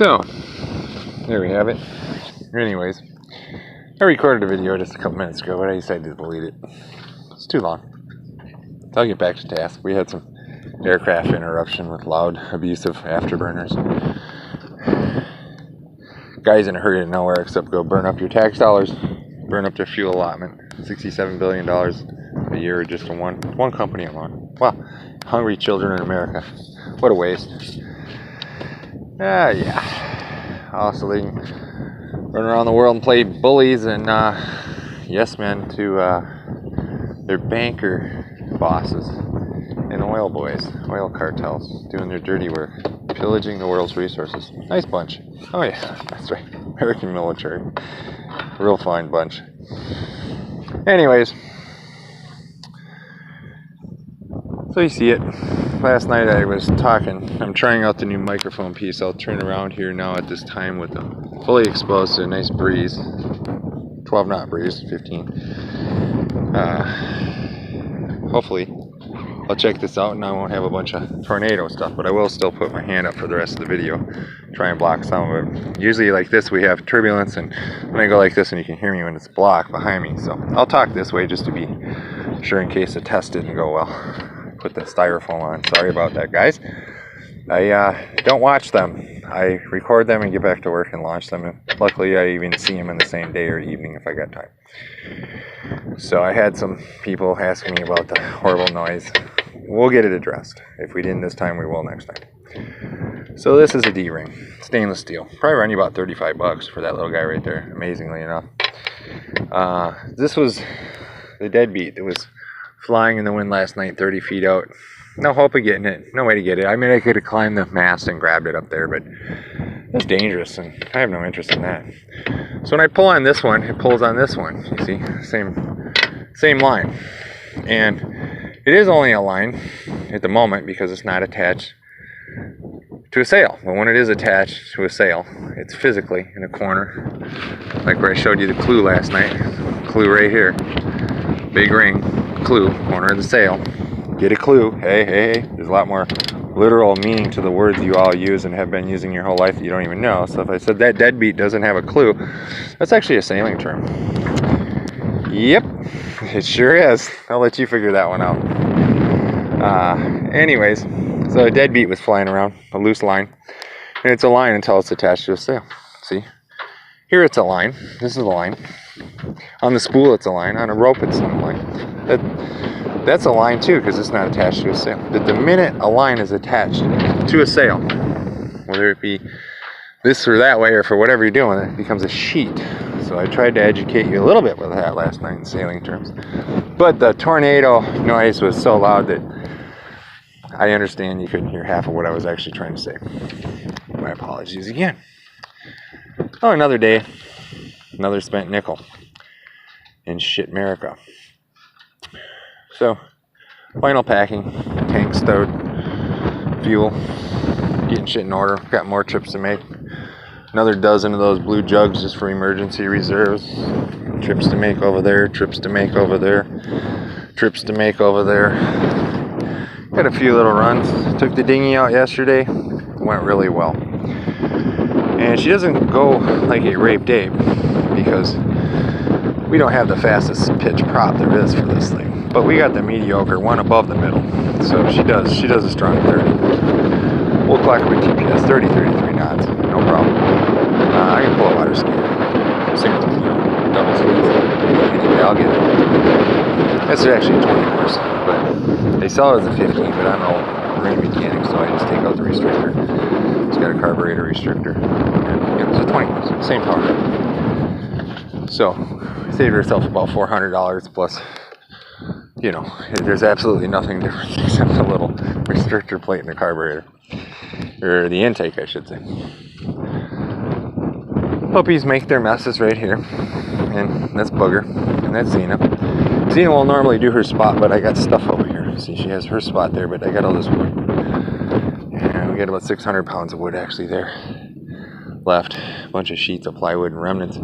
So, there we have it. Anyways, I recorded a video just a couple minutes ago, but I decided to delete it. It's too long. So I'll get back to task. We had some aircraft interruption with loud, abusive afterburners. Guys in a hurry to nowhere except go burn up your tax dollars, burn up their fuel allotment. $67 billion a year just in one company alone. Wow, hungry children in America. What a waste. Yeah. Also, they can run around the world and play bullies and yes men to their banker bosses and oil boys, oil cartels, doing their dirty work, pillaging the world's resources. Nice bunch. Oh yeah, that's right. American military. Real fine bunch. Anyways, so you see it. Last night I was talking. I'm trying out the new microphone piece. I'll turn around here now at this time with them fully exposed to a nice breeze. 12 knot breeze, 15. Hopefully I'll check this out and I won't have a bunch of tornado stuff, but I will still put my hand up for the rest of the video. Try and block some of it. Usually like this we have turbulence, and when I go like this and you can hear me when it's blocked behind me. So I'll talk this way just to be sure in case the test didn't go well. Put the styrofoam on. Sorry about that, guys. I don't watch them. I record them and get back to work and launch them. And luckily, I even see them in the same day or evening if I got time. So I had some people asking me about the horrible noise. We'll get it addressed. If we didn't this time, we will next time. So this is a D-ring, stainless steel. Probably run you about $35 for that little guy right there. Amazingly enough. This was the deadbeat that was flying in the wind last night, 30 feet out. No hope of getting it. No way to get it. I mean, I could have climbed the mast and grabbed it up there, but it's dangerous, and I have no interest in that. So when I pull on this one, it pulls on this one. You see, same line. And it is only a line at the moment because it's not attached to a sail. But when it is attached to a sail, it's physically in a corner, like where I showed you the clue last night. Clue right here. Big ring. Clue, corner of the sail. Get a clue. Hey, there's a lot more literal meaning to the words you all use and have been using your whole life that you don't even know. So if I said that deadbeat doesn't have a clue, that's actually a sailing term. Yep, it sure is. I'll let you figure that one out. Anyways, so a deadbeat was flying around, a loose line, and it's a line until it's attached to a sail. See? Here it's a line. This is a line. On the spool it's a line. On a rope it's a line. That's a line too because it's not attached to a sail. But the minute a line is attached to a sail, whether it be this or that way or for whatever you're doing, it becomes a sheet. So I tried to educate you a little bit with that last night in sailing terms. But the tornado noise was so loud that I understand you couldn't hear half of what I was actually trying to say. My apologies again. Oh, another day, another spent nickel in shit America. So, final packing, tank stowed, fuel, getting shit in order. Got more trips to make. Another dozen of those blue jugs just for emergency reserves. Trips to make over there, trips to make over there, trips to make over there. Got a few little runs. Took the dinghy out yesterday. Went really well. And she doesn't go like a raped ape because we don't have the fastest pitch prop there is for this thing. But we got the mediocre one above the middle. So she does a strong 30. We'll clock with TPS 30, 33 knots. No problem. I can pull a water ski. Single, double skis. Anyway, I'll get it. That's actually a 20 horse. But they sell it as a 15, but I'm an old marine mechanic, so I just take out the restrictor. It's got a carburetor restrictor. And it was a 20 horse. Same power. So, saved herself about $400 plus, there's absolutely nothing different except a little restrictor plate in the carburetor. Or the intake, I should say. Puppies make their messes right here. And that's Booger. And that's Xena. Xena will normally do her spot, but I got stuff over here. See, she has her spot there, but I got all this wood. And we got about 600 pounds of wood actually there left. A bunch of sheets of plywood and remnants.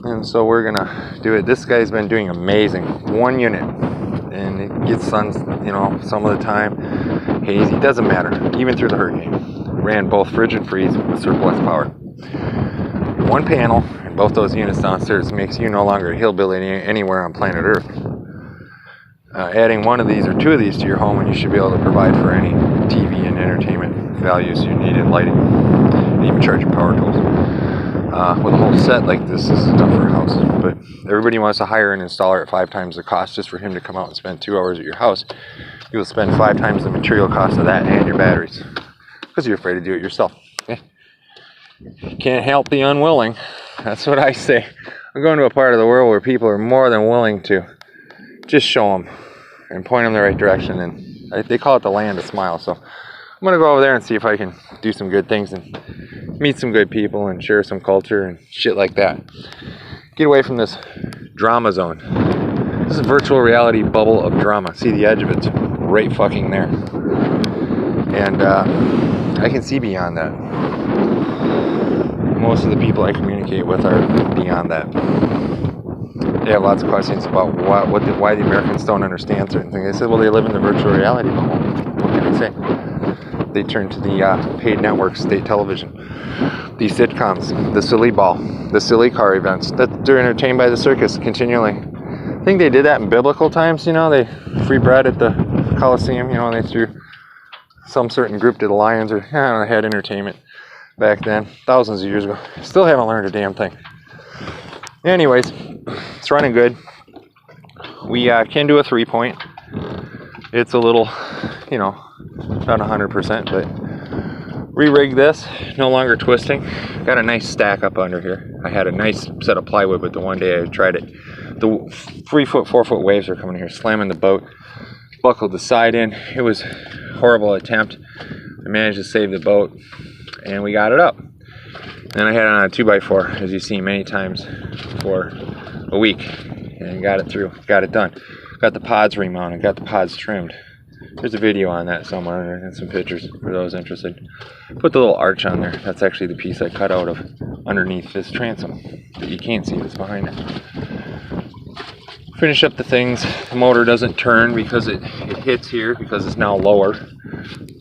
And so we're gonna do it. This guy's been doing amazing. One unit. And it gets sun, some of the time. Hazy. Doesn't matter. Even through the hurricane. ran both fridge and freeze with surplus power. One panel in both those units downstairs makes you no longer a hillbilly anywhere on planet Earth. Adding one of these or two of these to your home, and you should be able to provide for any TV and entertainment values you need in lighting, and even charge your power tools. With a whole set like this is enough for a house. But everybody wants to hire an installer at 5 times the cost just for him to come out and spend 2 hours at your house. You will spend 5 times the material cost of that and your batteries, because you're afraid to do it yourself. Can't help the unwilling. That's what I say. I'm going to a part of the world where people are more than willing to just show them and point them the right direction, and they call it the land of smiles. So I'm going to go over there and see if I can do some good things and meet some good people and share some culture and shit like that. Get away from this drama zone. This is a virtual reality bubble of drama. See, the edge of it's right fucking there. And I can see beyond that. Most of the people I communicate with are beyond that. They have lots of questions about why the Americans don't understand certain things. They said, well, they live in the virtual reality bubble. What can I say? They turn to the paid networks, state television, these sitcoms, the silly ball, the silly car events, that they're entertained by the circus continually. I think they did that in biblical times, you know, they free bread at the Coliseum, you know, and they threw some certain group to the lions, or I don't know, had entertainment back then, thousands of years ago. Still haven't learned a damn thing. Anyways, it's running good. We can do a 3-point. It's a little, you know, not 100%, but re-rigged this, no longer twisting. Got a nice stack up under here. I had a nice set of plywood, but the one day I tried it, the 3-foot, 4-foot waves are coming here, slamming the boat, buckled the side in. It was a horrible attempt. I managed to save the boat, and we got it up. Then I had it on a 2x4, as you've seen many times, for a week, and got it through, got it done. Got the pods remounted, got the pods trimmed. There's a video on that somewhere, and some pictures for those interested. Put the little arch on there. That's actually the piece I cut out of underneath this transom that you can't see that's behind it. Finish up the things. The motor doesn't turn because it hits here because it's now lower.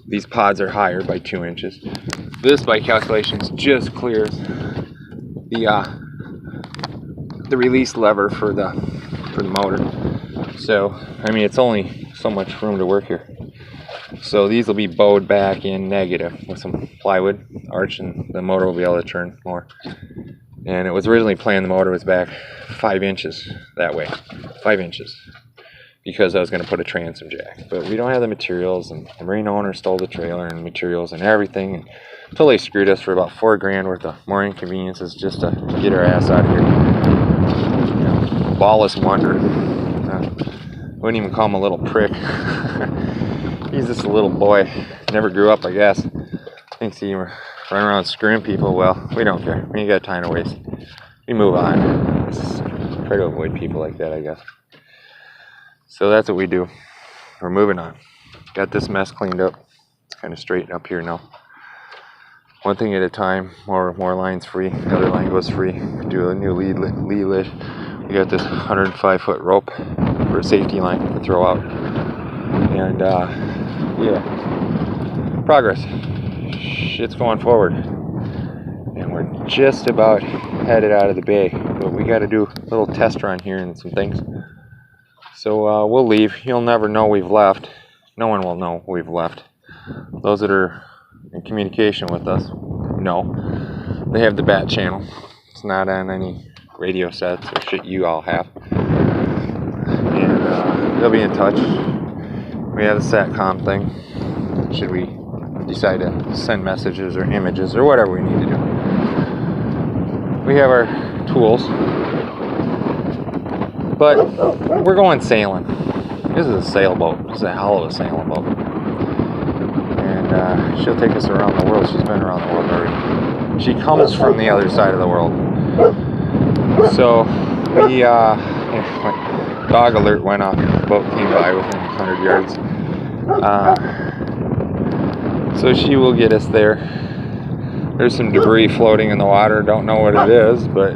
These pods are higher by 2 inches. This, by calculations, just clears the release lever for the motor. So, I mean, it's only so much room to work here. So these will be bowed back in negative with some plywood arch, and the motor will be able to turn more. And it was originally planned the motor was back 5 inches that way, 5 inches, because I was going to put a transom jack. But we don't have the materials, and the marine owner stole the trailer and materials and everything, until they screwed us for about $4 grand worth of more inconveniences just to get our ass out of here. You know, lawless wonder. Wouldn't even call him a little prick. He's just a little boy. Never grew up, I guess. Thinks he run around screwing people. Well, we don't care. We ain't got time to waste. We move on. Just try to avoid people like that, I guess. So that's what we do. We're moving on. Got this mess cleaned up. It's kind of straight up here now. One thing at a time. More lines free. The other line goes free. Do a new lead lift. We got this 105-foot rope for a safety line to throw out. And yeah, progress. Shit's going forward. And we're just about headed out of the bay. But we got to do a little test run here and some things. So we'll leave. You'll never know we've left. No one will know we've left. Those that are in communication with us know. They have the bat channel. It's not on any radio sets or shit you all have. And they'll be in touch. We have a SATCOM thing. Should we decide to send messages or images or whatever we need to do. We have our tools. But we're going sailing. This is a sailboat. This is a hell of a sailing boat. And she'll take us around the world. She's been around the world already. She comes from the other side of the world. So we, dog alert went off. The boat came by within 100 yards. So she will get us there. There's some debris floating in the water. Don't know what it is, but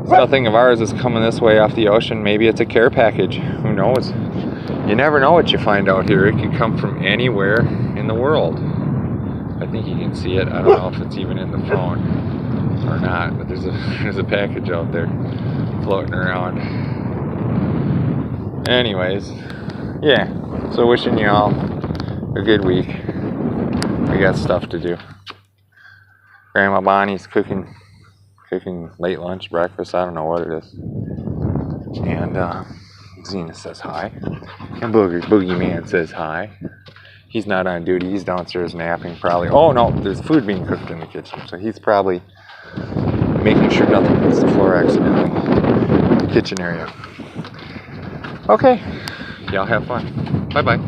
nothing of ours is coming this way off the ocean. Maybe it's a care package. Who knows? You never know what you find out here. It could come from anywhere in the world. I think you can see it. I don't know if it's even in the phone or not, but there's a package out there floating around. Anyways, yeah. So wishing you all a good week. We got stuff to do. Grandma Bonnie's cooking late lunch, breakfast. I don't know what it is. And Xena says hi. And Boogeyman says hi. He's not on duty. He's downstairs napping probably. Oh no, there's food being cooked in the kitchen. So he's probably making sure nothing hits the floor accidentally in the kitchen area. Okay. Y'all have fun. Bye-bye.